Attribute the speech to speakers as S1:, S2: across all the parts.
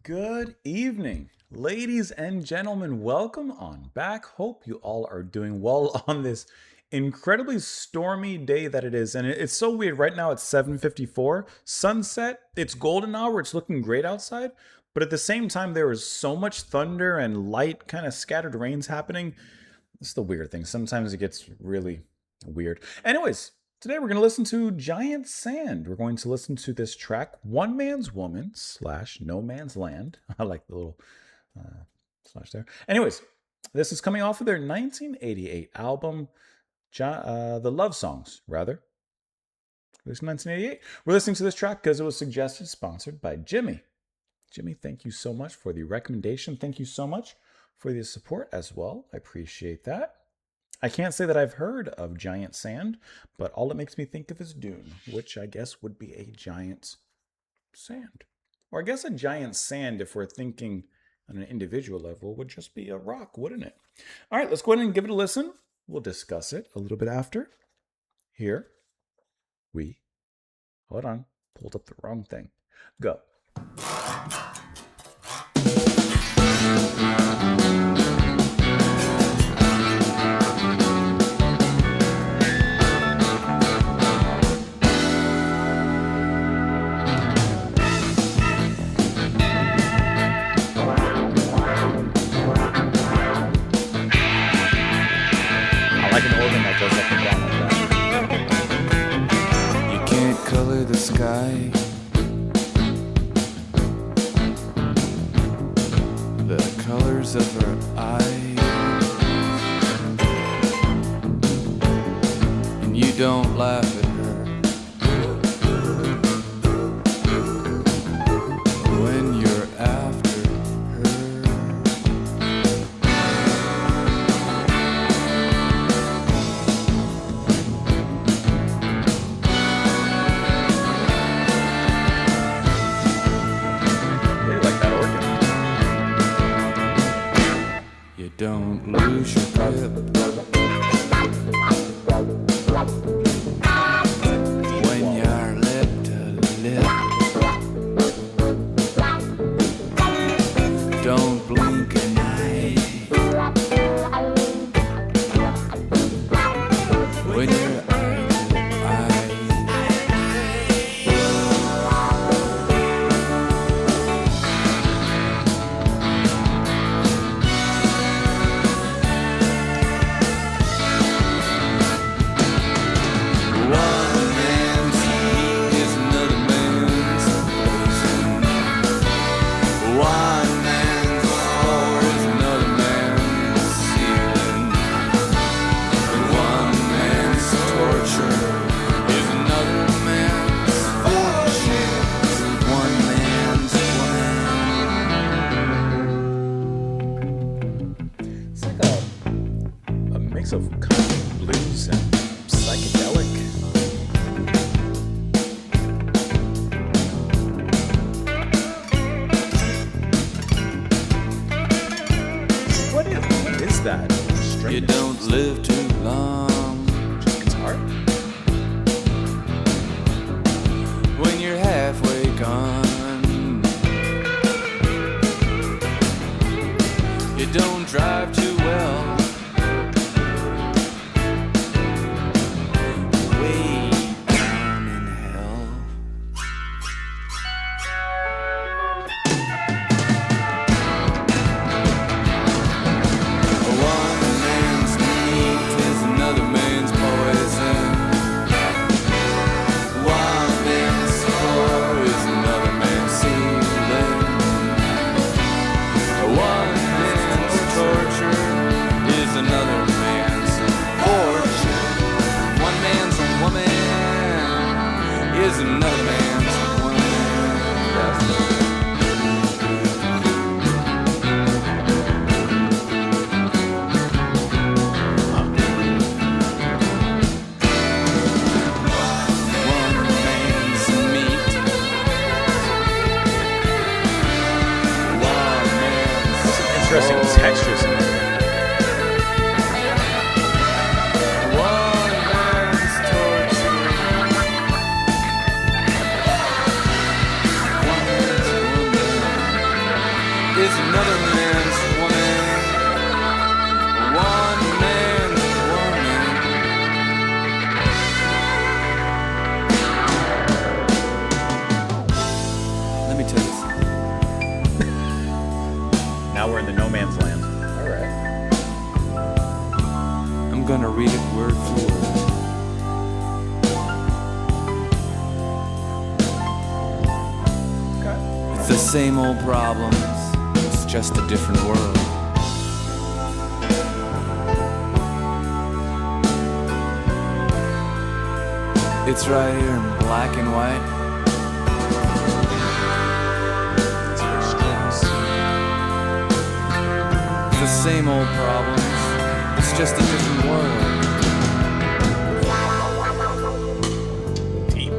S1: Good evening, ladies and gentlemen. Welcome on back. Hope you all are doing well on this incredibly stormy day that it is. And it's so weird. Right now it's 7:54, sunset. It's golden hour. It's looking great outside. But at the same time, there is so much thunder and light, kind of scattered rains happening. It's the weird thing. Sometimes it gets really weird. Anyways, today we're going to listen to Giant Sand. We're going to listen to this track, One Man's Woman / No Man's Land. I like the little slash there. Anyways, this is coming off of their 1988 album, The Love Songs, rather. This is 1988. We're listening to this track because it was suggested, sponsored by Jimmy. Jimmy, thank you so much for the recommendation. Thank you so much for the support as well. I appreciate that. I can't say that I've heard of Giant Sand, but all it makes me think of is Dune, which I guess would be a giant sand. Or I guess a giant sand, if we're thinking on an individual level, would just be a rock, wouldn't it? All right, let's go ahead and give it a listen. We'll discuss it a little bit after. Here we, hold on, pulled up the wrong thing. Go.
S2: You can't color the sky, the colors of her eyes, and you don't laugh at her when you're after her. You don't lose your grip when you're lip to lip. Don't blink an eye when you're eye to eye.
S1: Of country, blues, and psychedelic. What is that?
S2: You don't live too long.
S1: Just guitar?
S2: When you're halfway gone, you don't drive too well. Way down in hell. One man's meat is another man's poison. One man's floor is another man's ceiling. One man's torture is another man's fortune. One man's woman is another man's woman. One man's meat. One man's
S1: Interesting textures in there.
S2: one man's torture. One man's woman. is another man's woman. One man's woman. Let me tell you something.
S1: Now we're in the no man's land. All right.
S2: I'm gonna read it word for word.
S1: Okay.
S2: It's the same old problems, it's just a different world. It's right here in black and white.
S1: It's your strings.
S2: It's the same old problems, it's just a different world.
S1: Deep.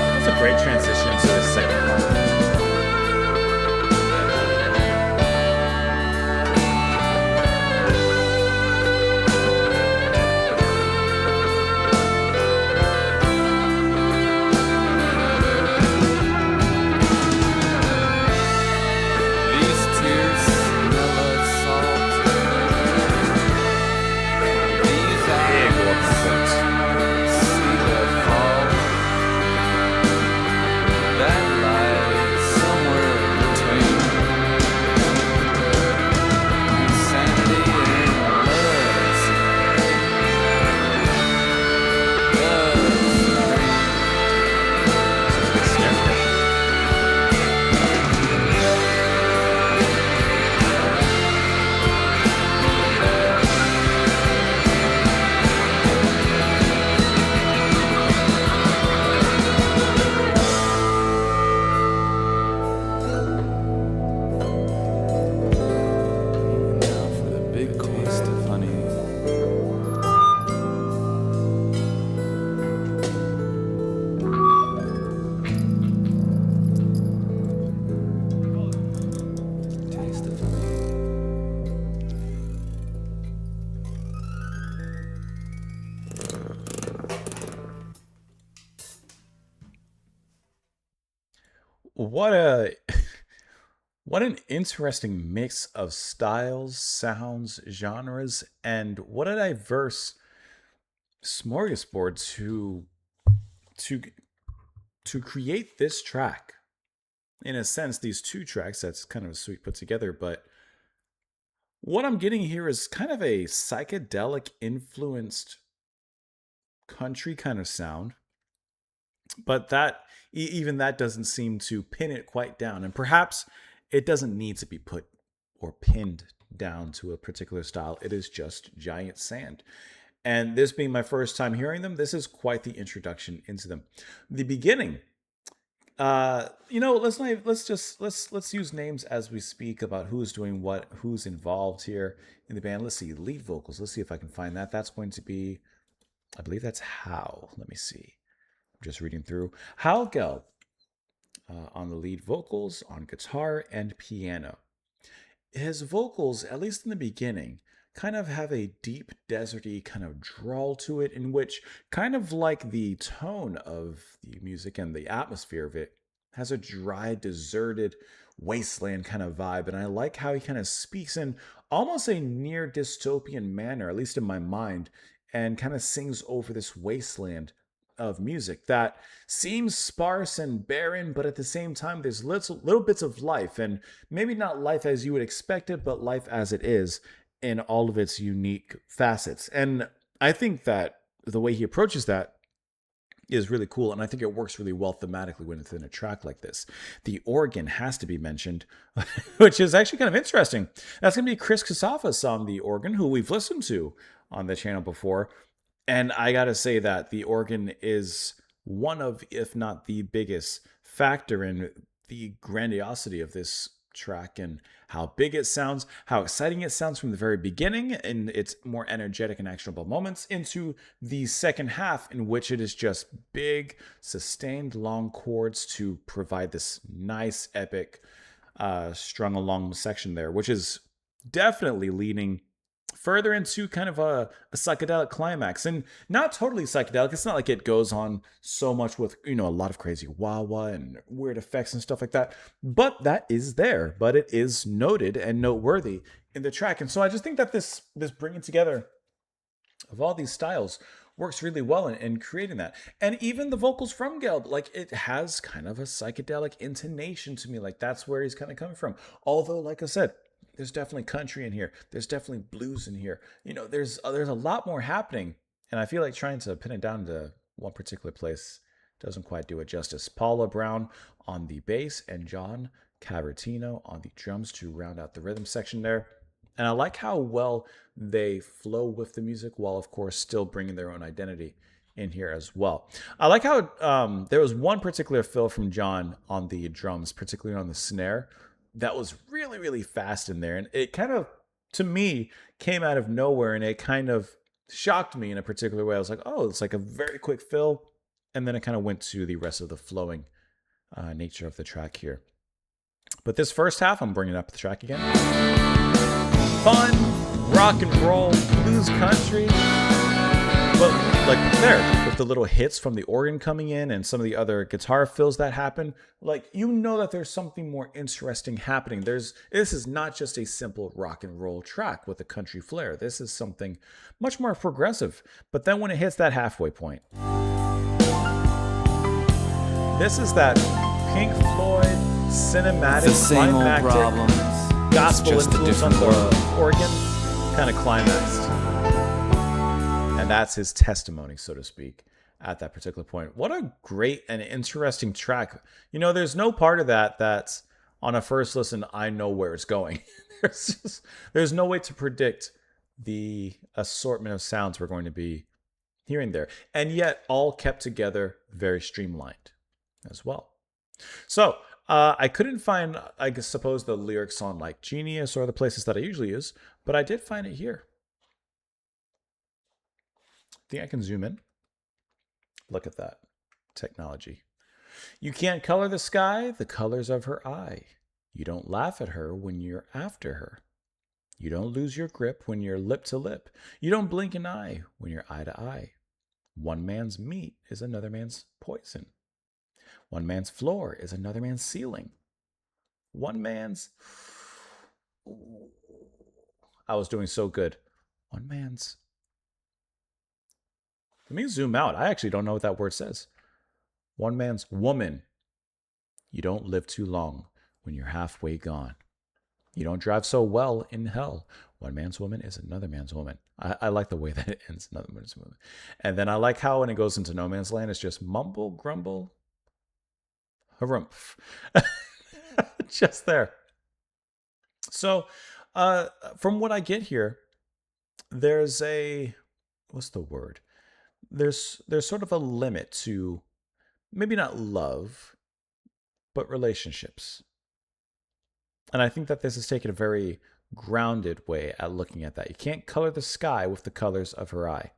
S1: That's a great transition to the second part.
S2: These tears smell of salt. These
S1: Big walking
S2: eyes
S1: points.
S2: see the fall. That lies somewhere between insanity and love's now for the big quest of honey. Taste of honey.
S1: What a what an interesting mix of styles, sounds, genres, and what a diverse smorgasbord to to create this track. In a sense, these two tracks, that's kind of a sweet put together, but what I'm getting here is kind of a psychedelic influenced country kind of sound, but that even that doesn't seem to pin it quite down, and perhaps it doesn't need to be put or pinned down to a particular style. It is just giant sand, and this being my first time hearing them, this is quite the introduction into them. The beginning, let's use names as we speak about who's doing what, who's involved here in the band. Let's see, lead vocals. Let's see if I can find that. That's going to be, I believe that's Hal. Let me see. I'm just reading through. Hal Gelb on the lead vocals, on guitar and piano. His vocals, at least in the beginning, kind of have a deep, deserty kind of drawl to it, in which, kind of like the tone of the music and the atmosphere of it, has a dry, deserted wasteland kind of vibe. And I like how he kind of speaks in almost a near dystopian manner, at least in my mind, and kind of sings over this wasteland of music that seems sparse and barren, but at the same time, there's little bits of life, and maybe not life as you would expect it, but life as it is in all of its unique facets. And I think that the way he approaches that is really cool, and I think it works really well thematically within a track like this. The organ has to be mentioned, which is actually kind of interesting. That's going to be Chris Kasafas on the organ, who we've listened to on the channel before. And I gotta say that the organ is one of, if not the biggest factor in the grandiosity of this track and how big it sounds, how exciting it sounds from the very beginning in its more energetic and actionable moments, into the second half in which it is just big, sustained, long chords to provide this nice, epic, strung along section there, which is definitely leading further into kind of a psychedelic climax, and not totally psychedelic. It's not like it goes on so much with, a lot of crazy wah wah and weird effects and stuff like that, but that is there, but it is noted and noteworthy in the track. And so I just think that this bringing together of all these styles works really well in creating that. And even the vocals from Gelb, like, it has kind of a psychedelic intonation to me. Like, that's where he's kind of coming from. Although, like I said, there's definitely country in here. There's definitely blues in here. There's a lot more happening. And I feel like trying to pin it down to one particular place doesn't quite do it justice. Paula Brown on the bass and John Cavertino on the drums to round out the rhythm section there. And I like how well they flow with the music while, of course, still bringing their own identity in here as well. I like how there was one particular fill from John on the drums, particularly on the snare, that was really, really fast in there. And it kind of, to me, came out of nowhere, and it kind of shocked me in a particular way. I was like, oh, it's like a very quick fill. And then it kind of went to the rest of the flowing nature of the track here. But this first half, I'm bringing up the track again. Fun, rock and roll, blues country. But like there, with the little hits from the organ coming in and some of the other guitar fills that happen, like, that there's something more interesting happening. This is not just a simple rock and roll track with a country flair. This is something much more progressive. But then when it hits that halfway point, this is that Pink Floyd cinematic,
S2: The same old
S1: climactic,
S2: problems.
S1: gospel
S2: It's just a
S1: influence on
S2: different
S1: the
S2: world.
S1: organ kind of climaxed. And that's his testimony, so to speak, at that particular point. What a great and interesting track. There's no part of that that's on a first listen, I know where it's going. There's no way to predict the assortment of sounds we're going to be hearing there. And yet all kept together, very streamlined as well. So I couldn't find, I suppose, the lyrics on like Genius or the places that I usually use, but I did find it here. I think I can zoom in. Look at that technology. You can't color the sky the colors of her eye. You don't laugh at her when you're after her. You don't lose your grip when you're lip to lip. You don't blink an eye when you're eye to eye. One man's meat is another man's poison. One man's floor is another man's ceiling. One man's... I was doing so good. One man's... Let me zoom out. I actually don't know what that word says. One man's woman. You don't live too long when you're halfway gone. You don't drive so well in hell. One man's woman is another man's woman. I like the way that it ends, another man's woman. And then I like how when it goes into no man's land, it's just mumble, grumble, harumph. Just there. So from what I get here, there's what's the word? There's sort of a limit to maybe not love, but relationships. And I think that this is taken a very grounded way at looking at that. You can't color the sky with the colors of her eye.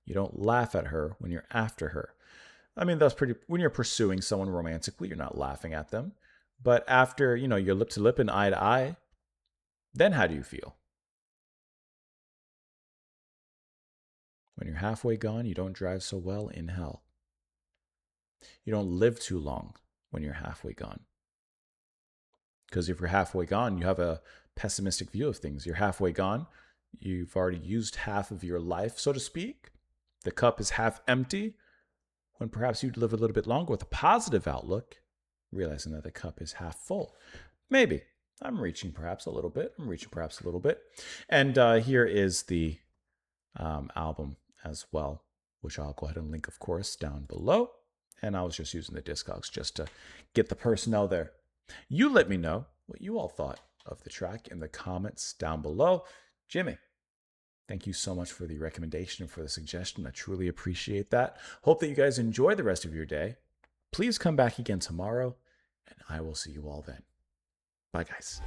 S1: You don't laugh at her when you're after her. I mean, that's pretty, when you're pursuing someone romantically, you're not laughing at them. But after, you're lip to lip and eye to eye, then how do you feel? When you're halfway gone, you don't drive so well in hell. You don't live too long when you're halfway gone. Because if you're halfway gone, you have a pessimistic view of things. You're halfway gone. You've already used half of your life, so to speak. The cup is half empty, when perhaps you'd live a little bit longer with a positive outlook, realizing that the cup is half full. Maybe. I'm reaching perhaps a little bit. And here is the album as well, which I'll go ahead and link, of course, down below. And I was just using the Discogs just to get the personnel there. You let me know what you all thought of the track in the comments down below. Jimmy, thank you so much for the recommendation and for the suggestion. I truly appreciate that. Hope that you guys enjoy the rest of your day. Please come back again tomorrow, and I will see you all then. Bye, guys.